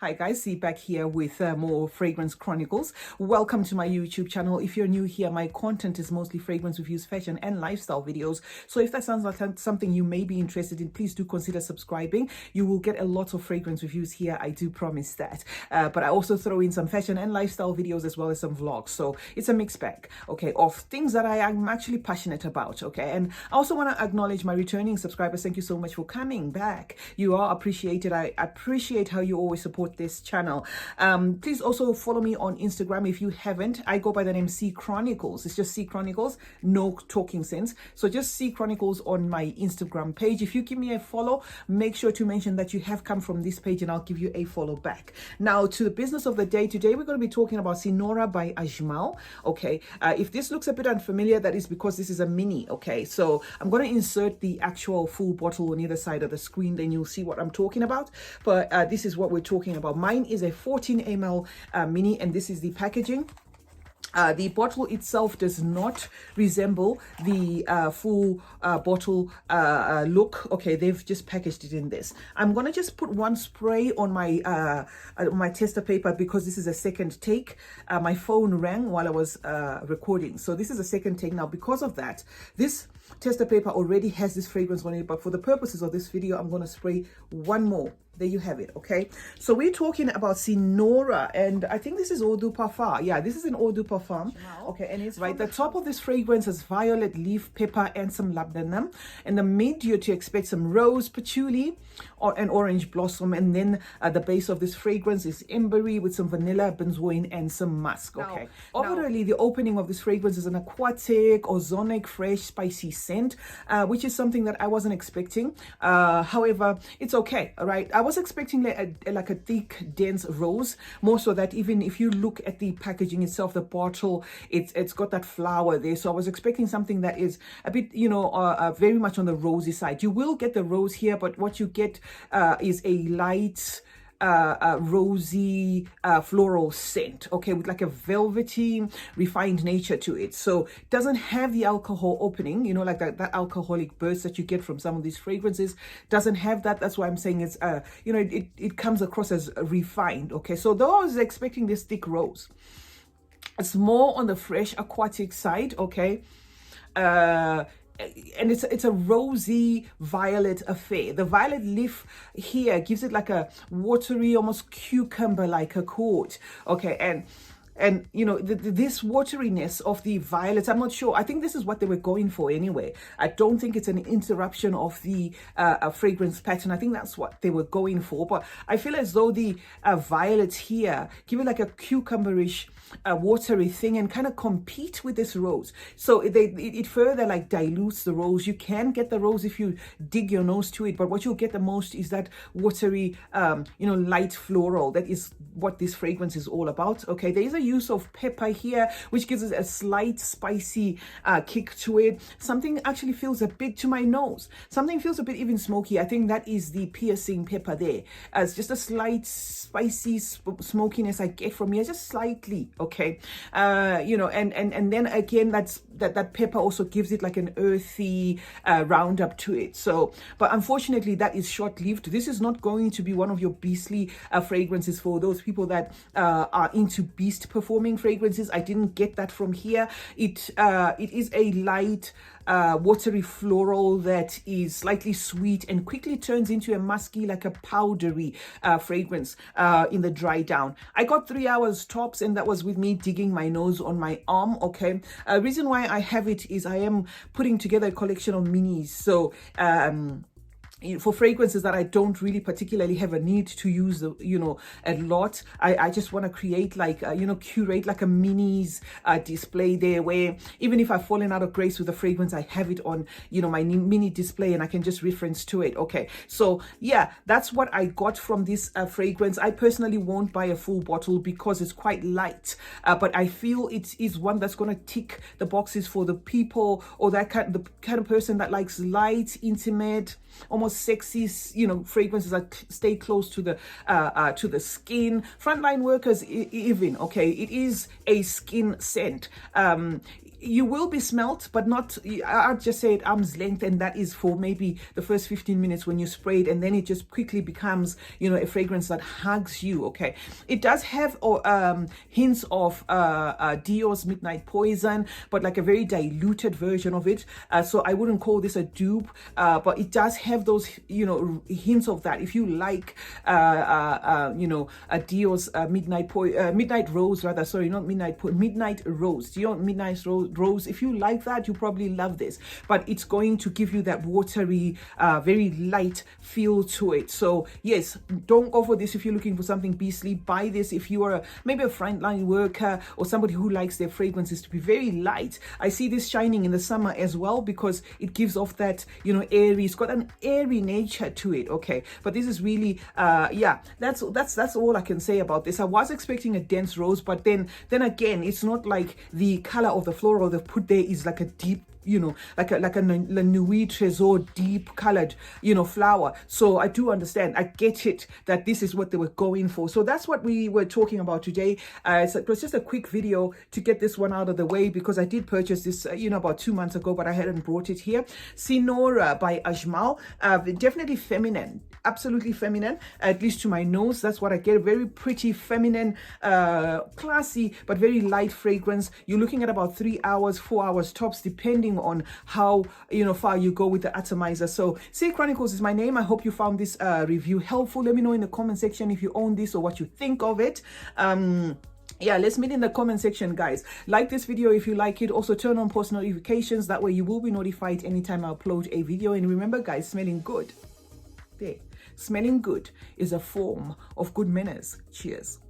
Hi guys, C back here with more Fragrance Chronicles. Welcome to my YouTube channel. If you're new here, my content is mostly fragrance reviews, fashion and lifestyle videos. So if that sounds like something you may be interested in, please do consider subscribing. You will get a lot of fragrance reviews here, I do promise that. But I also throw in some fashion and lifestyle videos as well as some vlogs. So it's a mixed bag, okay, of things that I am actually passionate about, okay. And I also want to acknowledge my returning subscribers. Thank you so much for coming back. You are appreciated. I appreciate how you always support this channel. Please also follow me on Instagram if you haven't. I go by the name CeeChronicles. It's just CeeChronicles, no talking sense. So just CeeChronicles on my Instagram page. If you give me a follow, make sure to mention that you have come from this page and I'll give you a follow back. Now to the business of the day. Today we're going to be talking about Senora by Ajmal. Okay, if this looks a bit unfamiliar, that is because this is a mini. Okay, so I'm going to insert the actual full bottle on either side of the screen, then you'll see what I'm talking about. But this is what we're talking about. Mine is a 14 ml mini, and this is the packaging. The bottle itself does not resemble the full bottle look. Okay, they've just packaged it in this. I'm gonna just put one spray on my tester paper because this is a second take. My phone rang while I was recording, so this is a second take. Now because of that, this tester paper already has this fragrance on it, but for the purposes of this video, I'm gonna spray one more. There you have it. Okay, so we're talking about Senora, and I think this is Eau de Parfum. Yeah, this is an Eau de Parfum. Okay, and it's right. The top of this fragrance has violet leaf, pepper, and some labdanum. And the mid, you're to expect some rose, patchouli, or an orange blossom. And then the base of this fragrance is ambery with some vanilla, benzoin, and some musk. Okay. Overall, the opening of this fragrance is an aquatic, ozonic, fresh, spicy scent, which is something that I wasn't expecting. However, it's okay. All right. I was expecting like a thick, dense rose, more so that even if you look at the packaging itself, the bottle, it's got that flower there. So I was expecting something that is a bit, you know, very much on the rosy side. You will get the rose here, but what you get is a light, rosy floral scent, okay, with like a velvety refined nature to it. So it doesn't have the alcohol opening, you know, like that alcoholic burst that you get from some of these fragrances. Doesn't have that. That's why I'm saying it's you know, it comes across as refined. Okay, so though I was expecting this thick rose, it's more on the fresh aquatic side. Okay, and it's a rosy violet affair. The violet leaf here gives it like a watery, almost cucumber like a coat. Okay, and you know, this wateriness of the violets, I'm not sure. I think this is what they were going for anyway. I don't think it's an interruption of the fragrance pattern. I think that's what they were going for. But I feel as though the violets here give it like a cucumberish, watery thing and kind of compete with this rose. So it further like dilutes the rose. You can get the rose if you dig your nose to it, but what you'll get the most is that watery, you know, light floral. That is what this fragrance is all about. Okay, there is a use of pepper here, which gives it a slight spicy kick to it. Something actually feels a bit to my nose. Something feels a bit even smoky. I think that is the piercing pepper there. It's just a slight spicy smokiness I get from here, just slightly. Okay, you know, and then again, that pepper also gives it like an earthy roundup to it. So, but unfortunately, that is short-lived. This is not going to be one of your beastly fragrances for those people that are into beast performing fragrances. I didn't get that from here. It is a light, watery floral that is slightly sweet and quickly turns into a musky, like a powdery fragrance in the dry down. I got 3 hours tops, and that was with me digging my nose on my arm. Okay, reason why I have it is I am putting together a collection of minis. So for fragrances that I don't really particularly have a need to use, you know, a lot, I just want to create like, you know, curate like a minis display there, where even if I've fallen out of grace with the fragrance, I have it on, you know, my mini display and I can just reference to it. Okay, so yeah, that's what I got from this fragrance. I personally won't buy a full bottle because it's quite light, but I feel it is one that's going to tick the boxes for the people, or the kind of person that likes light, intimate, almost sexy, you know, fragrances that stay close to the skin. Frontline workers even. Okay, it is a skin scent. you will be smelt, but not, I'd just say at arm's length, and that is for maybe the first 15 minutes when you spray it, and then it just quickly becomes, you know, a fragrance that hugs you. Okay, it does have hints of Dior's Midnight Poison, but like a very diluted version of it. So I wouldn't call this a dupe, but it does have those, you know, hints of that. If you like, you know, Dior's Midnight Rose, rather, sorry, not Midnight Rose, Dior Midnight Rose. If you like that, you probably love this, but it's going to give you that watery, very light feel to it. So yes, don't go for this if you're looking for something beastly. Buy this if you are maybe a frontline worker or somebody who likes their fragrances to be very light. I see this shining in the summer as well because it gives off that, you know, airy. It's got an airy nature to it. Okay, but this is really, yeah, that's all I can say about this. I was expecting a dense rose, but then again, it's not like the color of the floral they've put there is like a deep, you know, like a La Nuit Trésor deep colored, you know, flower. So I do understand, I get it, that this is what they were going for. So that's what we were talking about today. So it was just a quick video to get this one out of the way, because I did purchase this, you know, about 2 months ago, but I hadn't brought it here. Senora by Ajmal, definitely feminine, absolutely feminine, at least to my nose. That's what I get. Very pretty, feminine, classy, but very light fragrance. You're looking at about 3 hours, 4 hours tops, depending on how, you know, far you go with the atomizer. So CeeChronicles is my name. I hope you found this review helpful. Let me know in the comment section if you own this or what you think of it. Yeah, let's meet in the comment section, guys. Like this video if you like it. Also turn on post notifications, that way you will be notified anytime I upload a video. And remember, guys, smelling good, smelling good is a form of good manners. Cheers.